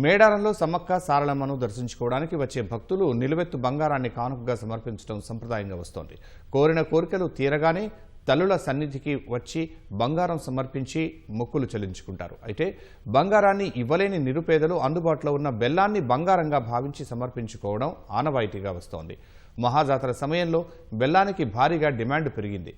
మేడారంలో సమ్మక్క సారలమ్మను దర్శించుకోవడానికి వచ్చే భక్తులు నిలువెత్తు బంగారాన్ని కానుకగా సమర్పించడం సంప్రదాయంగా వస్తోంది. కోరిన కోరికలు తీరగానే తల్లుల సన్నిధికి వచ్చి బంగారం సమర్పించి మొక్కులు చెల్లించుకుంటారు. అయితే బంగారాన్ని ఇవ్వలేని నిరుపేదలు అందుబాటులో ఉన్న బెల్లాన్ని బంగారంగా భావించి సమర్పించుకోవడం ఆనవాయితీగా వస్తోంది. మహాజాతర సమయంలో బెల్లానికి భారీగా డిమాండ్ పెరిగింది.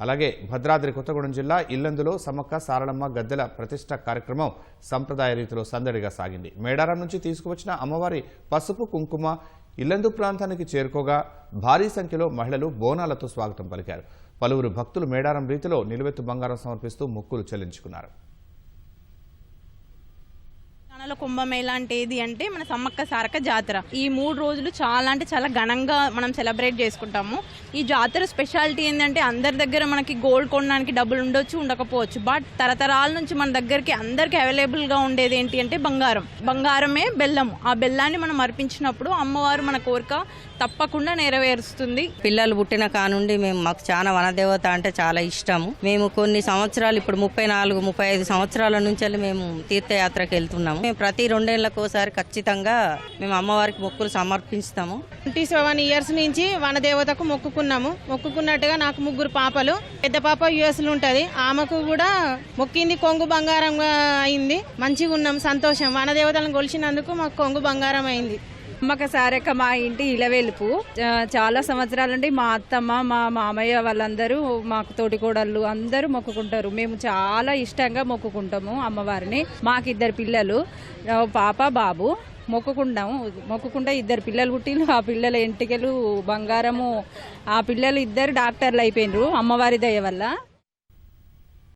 అలాగే భద్రాద్రి కొత్తగూడెం జిల్లా ఇల్లందులో సమ్మక్క సారలమ్మ గద్దెల ప్రతిష్ఠ కార్యక్రమం సంప్రదాయ రీతిలో సందడిగా సాగింది. మేడారం నుంచి తీసుకువచ్చిన అమ్మవారి పసుపు కుంకుమ ఇల్లందు ప్రాంతానికి చేరుకోగా భారీ సంఖ్యలో మహిళలు బోనాలతో స్వాగతం పలికారు. పలువురు భక్తులు మేడారం రీతిలో నిలువెత్తు బంగారం సమర్పిస్తూ మొక్కులు చెల్లించుకున్నారు. కుంభమేళ అంటే ఏది అంటే మన సమ్మక్క సారక్క జాతర. ఈ 3 రోజులు చాలా అంటే చాలా ఘనంగా మనం సెలబ్రేట్ చేసుకుంటాము. ఈ జాతర స్పెషాలిటీ ఏంటంటే అందరి దగ్గర మనకి గోల్డ్ కొనడానికి డబ్బులు ఉండొచ్చు, ఉండకపోవచ్చు. బట్ తరతరాల నుంచి మన దగ్గరికి అందరికి అవైలబుల్ గా ఉండేది ఏంటి అంటే బంగారమే బెల్లము. ఆ బెల్లాన్ని మనం అర్పించినప్పుడు అమ్మవారు మన కోరిక తప్పకుండా నెరవేరుస్తుంది. పిల్లలు పుట్టిన కానుండి మాకు చాలా వనదేవత అంటే చాలా ఇష్టము. మేము కొన్ని సంవత్సరాలు ఇప్పుడు 34-35 సంవత్సరాల నుంచి మేము తీర్థయాత్రకు వెళ్తున్నాము. మేము ప్రతి 2 ఏళ్లకోసారి ఖచ్చితంగా మేము అమ్మవారికి మొక్కులు సమర్పిస్తాము. 27 ఇయర్స్ నుంచి వనదేవతకు మొక్కుకున్నట్టుగా నాకు 3 పాపలు. పెద్ద పాప US లో ఉంటది. ఆమెకు కూడా మొక్కింది, కొంగు బంగారంగా అయింది. మంచిగా ఉన్నాం, సంతోషం. వనదేవతలను కొలిచినందుకు మాకు కొంగు బంగారం అయింది. సమ్మక్క సారక్క మా ఇంటి ఇలవేలుపు. చాలా సంవత్సరాల నుండి మా అత్తమ్మ, మా మామయ్య వాళ్ళందరూ, మాకు తోటికోడళ్ళు అందరూ మొక్కుకుంటారు. మేము చాలా ఇష్టంగా మొక్కుకుంటాము అమ్మవారిని. మాకు 2 పిల్లలు, పాప బాబు. మొక్కుకుంటా 2 పిల్లలు పుట్టిండ్రు. ఆ పిల్లల ఎంటికలు బంగారము. ఆ పిల్లలు 2 డాక్టర్లు అయిపోయినరు అమ్మవారి దయ వల్ల.